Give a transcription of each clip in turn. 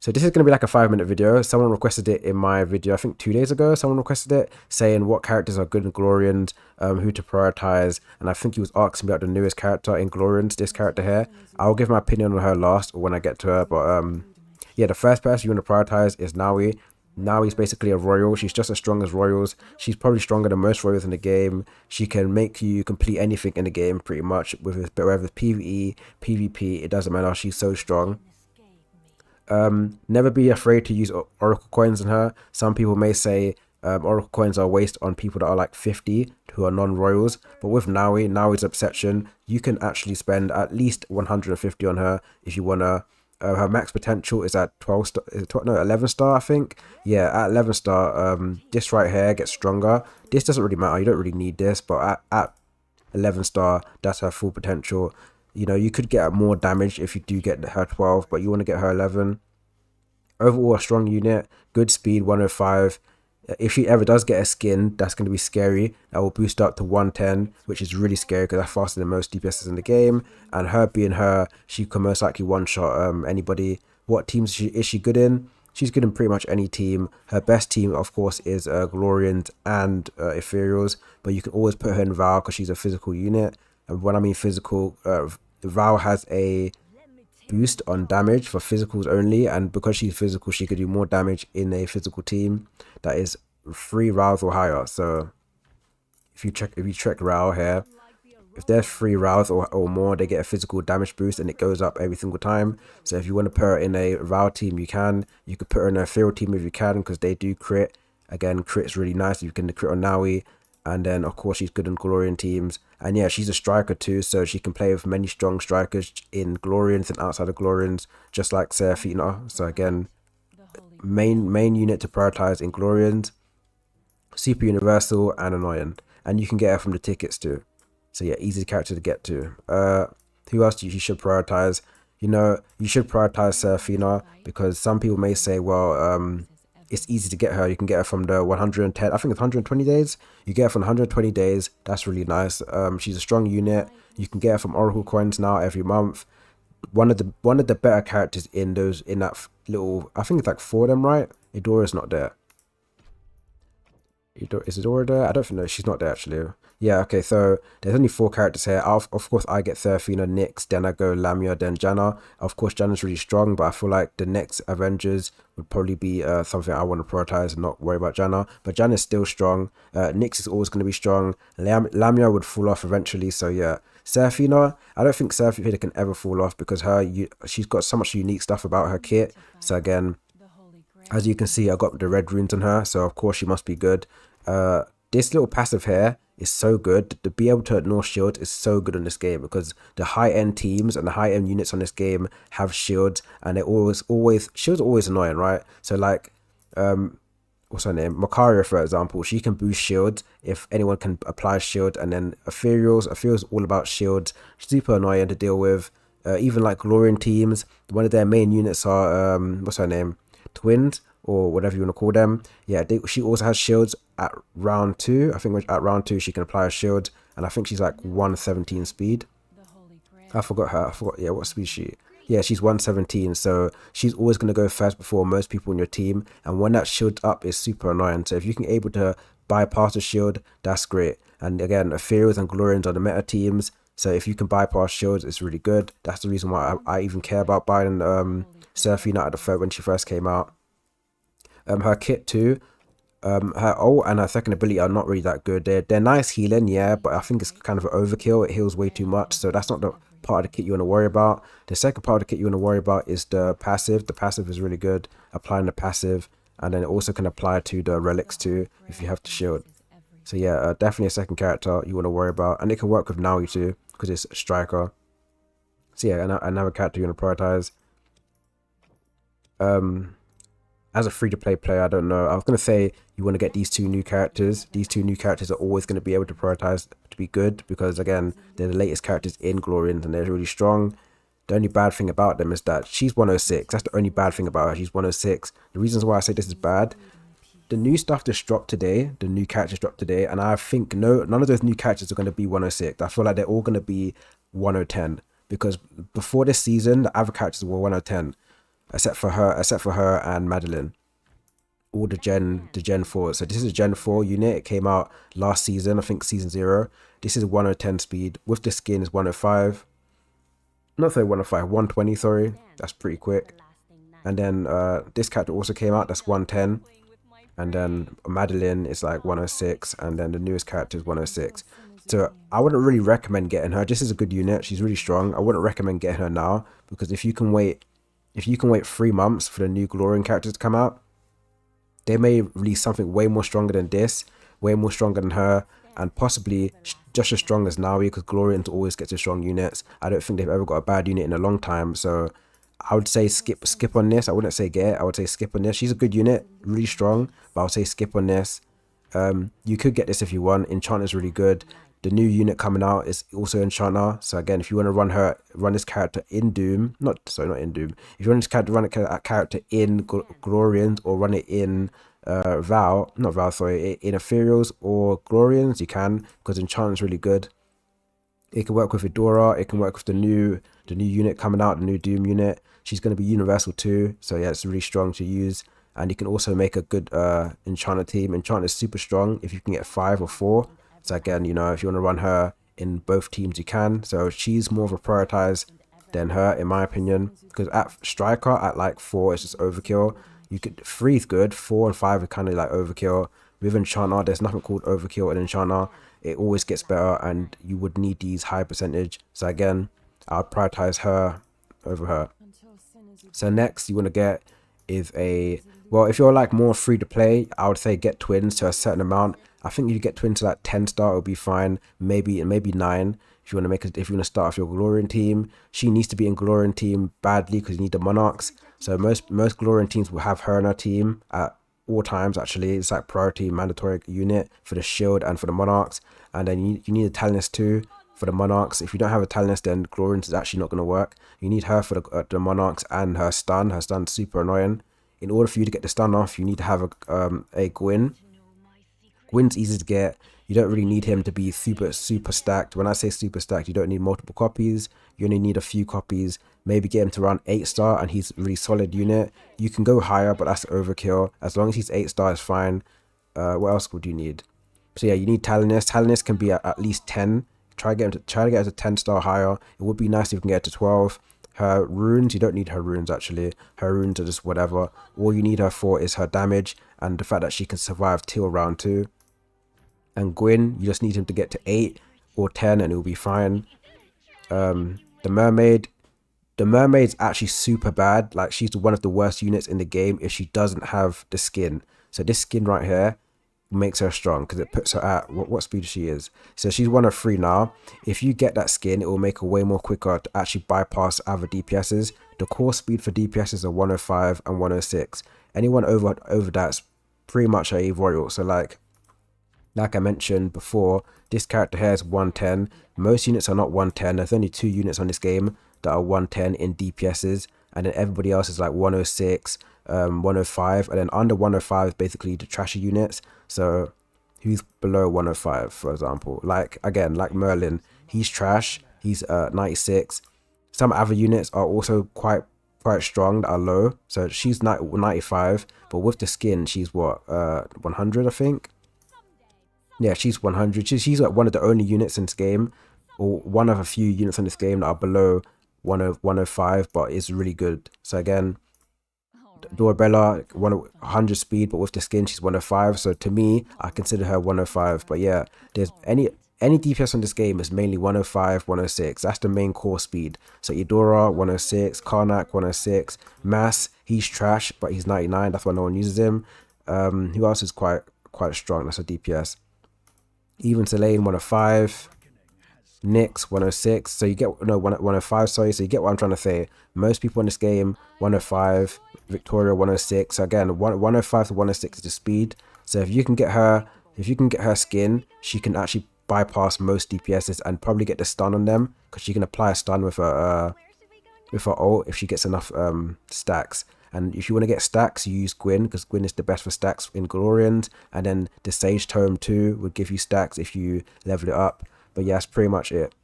So this is going to be like a 5 minute video. Someone requested it in my video, I think 2 days ago. Someone requested it saying what characters are good in Glorians, who to prioritize. And I think he was asking about the newest character in Glorians, this character here. I'll give my opinion on her last or when I get to her. But yeah, the first person you want to prioritize is Naui. Naui's basically a royal. She's just as strong as royals. She's probably stronger than most royals in the game. She can make you complete anything in the game pretty much, whether it's PvE, PvP, it doesn't matter. She's so strong. Never be afraid to use oracle coins on her. Some people may say oracle coins are a waste on people that are like 50 who are non-royals, but with Naui's exception, you can actually spend at least 150 on her if you want to. Her max potential is at 12 star, no, 11 star, I think. Yeah, at 11 star, this right here gets stronger. This doesn't really matter, you don't really need this, but at 11 star, that's her full potential. You know, you could get more damage if you do get her 12, but you want to get her 11. Overall, a strong unit, good speed, 105. If she ever does get a skin, that's going to be scary. That will boost up to 110, which is really scary because that's faster than most DPSs in the game. And her being her, she can most likely one-shot anybody. What teams is she good in? She's good in pretty much any team. Her best team, of course, is Glorians and Ethereals, but you can always put her in Val because she's a physical unit. And when I mean physical, Val has a boost on damage for physicals only, and because she's physical, she could do more damage in a physical team that is 3 rounds or higher. So if you check Rao here, if there's 3 rounds or more, they get a physical damage boost and it goes up every single time. So if you want to put her in a Rao team, you could put her in a Ethereal team if you can, because they do crit. Again, crit's really nice. You can crit on Naui. And then, of course, she's good in Glorian teams. And yeah, she's a striker too, so she can play with many strong strikers in Glorians and outside of Glorians, just like Seraphina. So again, main unit to prioritize in Glorians, super universal and annoying. And you can get her from the tickets too. So yeah, easy character to get to. Who else you should prioritize? You know, you should prioritize Seraphina because some people may say, well, it's easy to get her. You can get her from the 110, I think it's 120 days. You get her from 120 days. That's really nice. She's a strong unit. You can get her from Oracle coins now every month. One of the better characters in that little, I think it's like 4 of them, right? Edora's not there. Is Edora there? I don't think, no, she's not there actually. Yeah, okay, so there's only 4 characters here. Of course, I get Seraphina, Nyx, then I go Lamia, then Janna. Of course, Janna's really strong, but I feel like the next Avengers would probably be something I want to prioritize and not worry about Janna. But Janna's still strong. Nyx is always going to be strong. Lamia would fall off eventually, so yeah. Seraphina, I don't think Seraphina can ever fall off because she's got so much unique stuff about her kit. So again, as you can see, I got the red runes on her, so of course she must be good. This little passive here is so good. To be able to ignore shields is so good in this game because the high-end teams and the high-end units on this game have shields, and they always shields are always annoying, right? So like what's her name, Makaria, for example, she can boost shields if anyone can apply shield. And then Ethereal's all about shields, super annoying to deal with. Even like Glorian teams, one of their main units are what's her name, twins or whatever you want to call them. Yeah, she also has shields at round 2. I think at round 2 she can apply a shield, and I think she's like 117 speed. I forgot, yeah, what speed is she? Yeah, she's 117, so she's always going to go first before most people in your team, and when that shield up is super annoying. So if you can able to bypass the shield, that's great. And again, Ethereals and Glorians are the meta teams, so if you can bypass shields, it's really good. That's the reason why I even care about buying Seraphina when she first came out. Her kit too, her ult and her second ability are not really that good. They're nice healing, yeah, but I think it's kind of an overkill. It heals way too much, so that's not the part of the kit you want to worry about. The second part of the kit you want to worry about is the passive. The passive is really good, applying the passive, and then it also can apply to the relics too if you have to shield. So yeah, definitely a second character you want to worry about, and it can work with Naui too because it's a striker. So yeah, another character you want to prioritize. As a free-to-play player, I don't know. I was going to say you want to get these 2 new characters. These 2 new characters are always going to be able to prioritize to be good because, again, they're the latest characters in Glorian and they're really strong. The only bad thing about them is that she's 106. That's the only bad thing about her. She's 106. The reasons why I say this is bad, the new stuff just dropped today. The new characters dropped today. And I think none of those new characters are going to be 106. I feel like they're all going to be 1010 because before this season, the other characters were 1010. except for her and Madeline. All the Gen 4. So this is a Gen 4 unit. It came out last season, I think season 0. This is 110 speed. With the skin is 105. Not say 105, 120, sorry. That's pretty quick. And then this character also came out, that's 110. And then Madeline is like 106, and then the newest character is 106. So I wouldn't really recommend getting her. This is a good unit. She's really strong. I wouldn't recommend getting her now, because if you can wait 3 months for the new Glorian characters to come out, they may release something way more stronger than this, way more stronger than her, and possibly just as strong as Naui, because Glorians always get to strong units. I don't think they've ever got a bad unit in a long time, so I would say skip on this. I wouldn't say get it. I would say skip on this. She's a good unit, really strong, but I would say skip on this. You could get this if you want. Enchanter is really good. The new unit coming out is also Enchanter. So again, if you want to run this character in Doom, not in Doom. If you want this character to run a character in Glorians, or run it in in Ethereals or Glorians, you can, because Enchanter is really good. It can work with Fedora. It can work with the new unit coming out, the new Doom unit. She's going to be universal too, so yeah, it's really strong to use. And you can also make a good Enchanter team. Enchanter is super strong if you can get 5 or 4. So again, you know, if you want to run her in both teams, you can. So she's more of a prioritize than her, in my opinion, because at striker at like 4 it's just overkill. You could 3 is good, 4 and 5 are kind of like overkill. With Enchanter, there's nothing called overkill in Enchanter. It always gets better, and you would need these high percentage. So again, I'll prioritize her over her. So next you want to get is well, if you're like more free to play, I would say get twins to a certain amount. I think you get twins to like 10 star, it'll be fine. Maybe 9 if you want to if you want to start off your Glorian team. She needs to be in Glorian team badly because you need the Monarchs. So most Glorian teams will have her in her team at all times. Actually, it's like priority mandatory unit for the shield and for the Monarchs. And then you need a Talonist too for the Monarchs. If you don't have a Talonist, then Glorians is actually not going to work. You need her for the Monarchs, and her stun. Her stun's super annoying. In order for you to get the stun off, you need to have a Gwyn. Gwyn's easy to get. You don't really need him to be super stacked. When I say super stacked, you don't need multiple copies. You only need a few copies. Maybe get him to around 8 star, and he's a really solid unit. You can go higher, but that's overkill. As long as he's 8 star, is fine. What else would you need? So yeah, you need Talonist. Talonist can be at least 10. Try to get her to 10 star higher. It would be nice if you can get it to 12. Her runes, you don't need her runes actually. Her runes are just whatever. All you need her for is her damage and the fact that she can survive till round 2. And Gwyn, you just need him to get to 8 or 10 and it'll be fine. The mermaid's actually super bad. Like, she's one of the worst units in the game if she doesn't have the skin. So this skin right here makes her strong because it puts her at what speed she is. So she's 103 now. If you get that skin, it will make her way more quicker to actually bypass other DPSs. The core speed for DPSs are 105 and 106. Anyone over that's pretty much a royal. So like I mentioned before, this character here is 110. Most units are not 110. There's only 2 units on this game that are 110 in DPSs, and then everybody else is like 106, 105, and then under 105 is basically the trashy units. So who's below 105, for example? Like, again, like Merlin, he's trash. He's 96. Some other units are also quite strong that are low. So she's 95, but with the skin, she's what, 100, I think. Yeah, she's 100. She's like one of the only units in this game, or one of a few units in this game that are below 105, but is really good. So again, Dorabella, 100 speed, but with the skin, she's 105. So to me, I consider her 105. But yeah, there's any DPS on this game is mainly 105, 106. That's the main core speed. So Eudora, 106, Karnak, 106, Mass, he's trash, but he's 99. That's why no one uses him. Who else is quite strong? That's a DPS. Even Selene, 105. Nyx, 106. So you get 105. Sorry. So you get what I'm trying to say. Most people in this game, 105. Victoria, 106. So again, 105 to 106 is the speed. So if you can get her skin, she can actually bypass most DPSs and probably get the stun on them, because she can apply a stun with her ult if she gets enough stacks. And if you want to get stacks, you use Gwyn, because Gwyn is the best for stacks in Glorians. And then the Sage Tome 2 would give you stacks if you level it up. But yeah, that's pretty much it.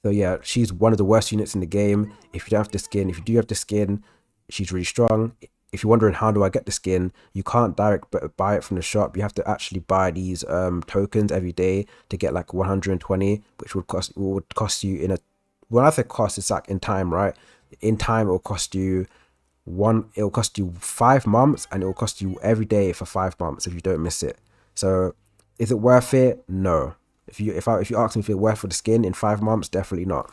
So yeah, she's one of the worst units in the game. If you don't have the skin, if you do have the skin, she's really strong. If you're wondering how do I get the skin, you can't direct buy it from the shop. You have to actually buy these tokens every day to get like 120, which would cost you in a, when I say cost, it's like in time, right? In time, it will cost you it'll cost you 5 months, and it will cost you every day for 5 months if you don't miss it. So is it worth it? No. If you ask me if it's worth for the skin in 5 months, definitely not.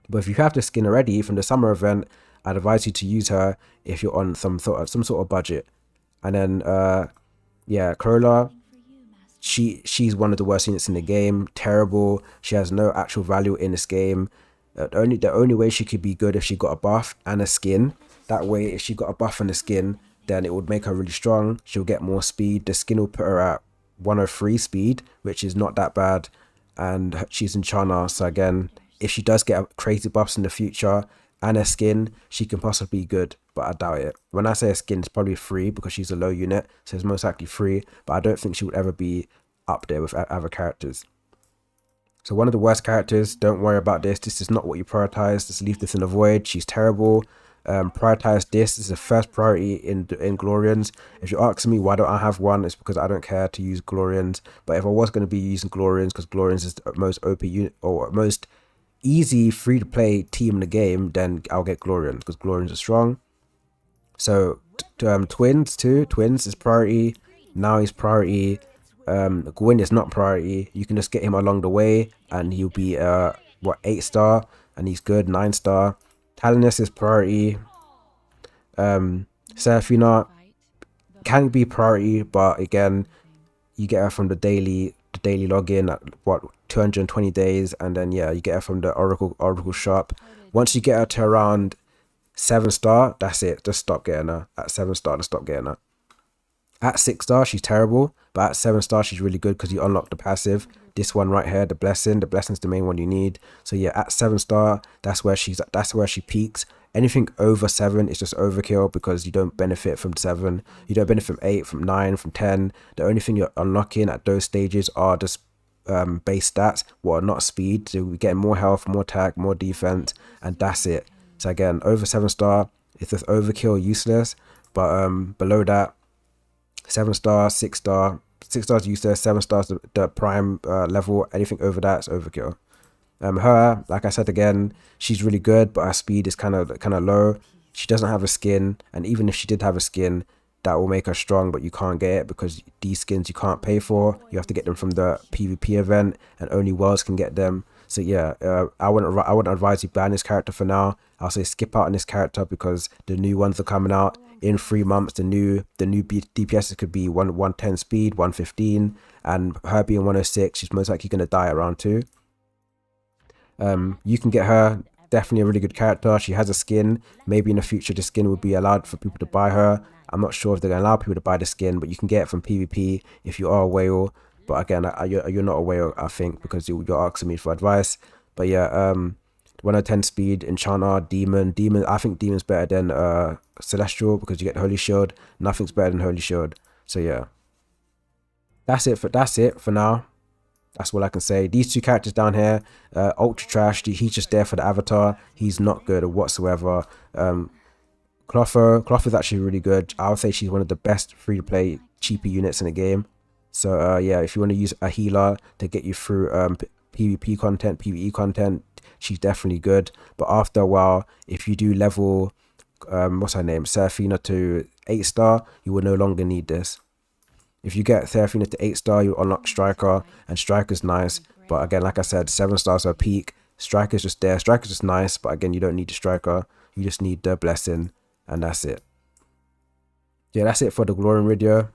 But if you have the skin already from the summer event, I'd advise you to use her if you're on some sort of budget. And then yeah, Corolla, she's one of the worst units in the game. Terrible. She has no actual value in this game. The only way she could be good if she got a buff and a skin. That way, if she got a buff and a skin, then it would make her really strong. She'll get more speed. The skin will put her at 103 speed, which is not that bad. And she's in Chana, so again, if she does get crazy buffs in the future and a skin, she can possibly be good, but I doubt it. When I say a skin, it's probably free because she's a low unit, so it's most likely free, but I don't think she would ever be up there with other characters. So one of the worst characters, don't worry about this. This is not what you prioritize. Just leave this in the void. She's terrible. Prioritize this. This is the first priority in Glorians. If you're asking me why don't I have one, it's because I don't care to use Glorians. But if I was going to be using Glorians, because Glorians is the most OP unit or most easy free to play team in the game, then I'll get Glorians because Glorians are strong. So twins too. Twins is priority. Now he's priority. Gwyn is not priority. You can just get him along the way, and he'll be 8-star, and he's good 9-star. Talinus is priority. Seraphina can be priority, but again, you get her from the daily login at 220 days, and then yeah, you get her from the Oracle shop. Once you get her to around 7-star, that's it. Just stop getting her. At 7-star, just stop getting her. At 6-star, she's terrible, but at 7-star, she's really good because you unlock the passive. This one right here, the blessing. The blessing's the main one you need. So yeah, at 7-star, that's where she peaks. Anything over 7 is just overkill because you don't benefit from 7. You don't benefit from 8, from 9, from 10. The only thing you're unlocking at those stages are just base stats, what are not speed. So we get more health, more attack, more defense, and that's it. So again, over 7-star, it's just overkill, useless. But below that, 7-star, 6-star, 6-star is useless. 7-star is the prime level. Anything over that is overkill. Her, like I said again, she's really good, but her speed is kind of low. She doesn't have a skin, and even if she did have a skin, that will make her strong, but you can't get it because these skins you can't pay for. You have to get them from the PvP event, and only Worlds can get them. So yeah, I wouldn't advise you ban this character for now. I'll say skip out on this character because the new ones are coming out in 3 months. The new DPS could be 110 speed, 115, and her being 106, she's most likely gonna die around 2. You can get her. Definitely a really good character. She has a skin. Maybe in the future the skin will be allowed for people to buy her. I'm not sure if they're gonna allow people to buy the skin, but you can get it from PvP if you are a whale. But again, you're not a whale, I think, because you're asking me for advice. But yeah, 110 speed, Enchanter, Demon. I think Demon's better than Celestial because you get Holy Shield. Nothing's better than Holy Shield. So yeah, that's it for now. That's all I can say. These 2 characters down here, ultra trash. He's just there for the avatar. He's not good whatsoever. Clotho is actually really good. I would say she's one of the best free-to-play cheapy units in the game. So yeah, if you want to use a healer to get you through PvP content, PvE content, she's definitely good. But after a while, if you do level, what's her name, Seraphina to 8-star, you will no longer need this. If you get Seraphina to 8-star, you unlock Striker, and Striker's nice. But again, like I said, 7-stars are peak. Striker's just there. Striker's just nice, but again, you don't need the Striker. You just need the blessing, and that's it. Yeah, that's it for the Glorian video.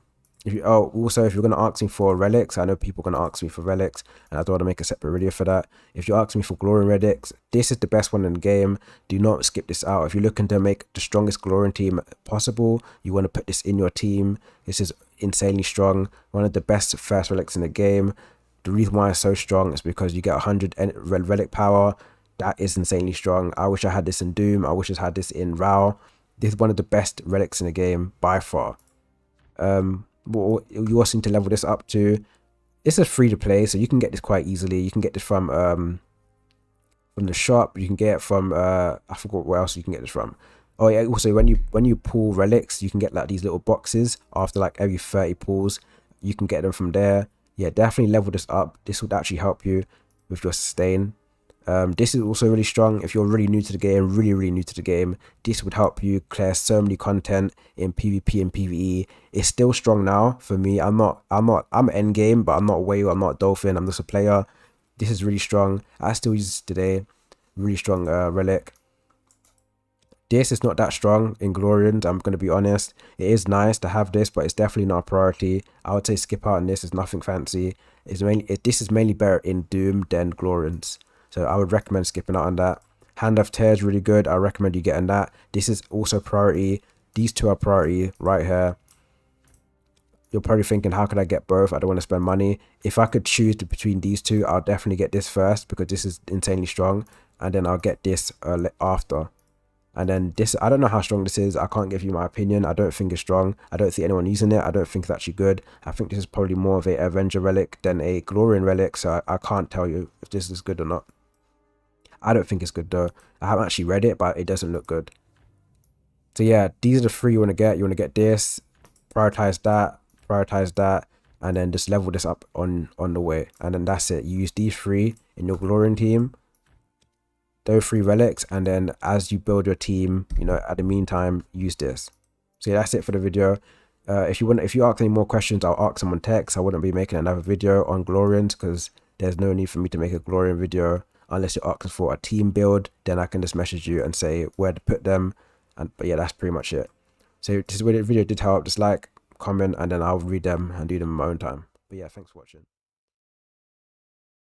Also, if you're gonna ask me for relics, I know people are gonna ask me for relics, and I don't want to make a separate video for that. If you ask me for Glorian relics, this is the best one in the game. Do not skip this out. If you're looking to make the strongest Glorian team possible, you want to put this in your team. This is insanely strong. One of the best first relics in the game. The reason why it's so strong is because you get 100 relic power. That is insanely strong. I wish I had this in Doom. I wish I had this in Rao. This is one of the best relics in the game by far. You also need to level this up to. This is free to play, so you can get this quite easily. You can get this from from the shop. You can get it from I forgot where else you can get this from. Oh yeah, also when you pull relics, you can get like these little boxes after like every 30 pulls. You can get them from there. Yeah, definitely level this up. This would actually help you with your sustain. This is also really strong if you're really new to the game, really new to the game. This would help you clear so many content in PvP and PvE. It's still strong now for me. I'm end game, but I'm not whale, I'm not dolphin, I'm just a player. This is really strong. I still use it today. Really strong relic. This is not that strong in Glorians, I'm going to be honest. It is nice to have this, but it's definitely not a priority. I would say skip out on this. It's nothing fancy. This is mainly better in Doom than Glorians. So I would recommend skipping out on that. Hand of Tear is really good. I recommend you getting that. This is also priority. These two are priority right here. You're probably thinking, how could I get both? I don't want to spend money. If I could choose between these two, I'll definitely get this first because this is insanely strong. And then I'll get this after. And then this, I don't know how strong this is. I can't give you my opinion. I don't think it's strong. I don't see anyone using it. I don't think it's actually good. I think this is probably more of a Avenger relic than a Glorian relic. So I can't tell you if this is good or not. I don't think it's good though. I haven't actually read it, but it doesn't look good. So yeah, these are the three you want to get. You want to get this, prioritize that, and then just level this up on the way. And then that's it. You use these three in your Glorian team, those three relics, and then as you build your team, you know, at the meantime, use this. So yeah, that's it for the video. If you ask any more questions, I'll ask them on text. I wouldn't be making another video on Glorians because there's no need for me to make a Glorian video unless you're asking for a team build. Then I can just message you and say where to put them. But yeah, that's pretty much it. So this video did help. Just like, comment, and then I'll read them and do them in my own time. But yeah, thanks for watching.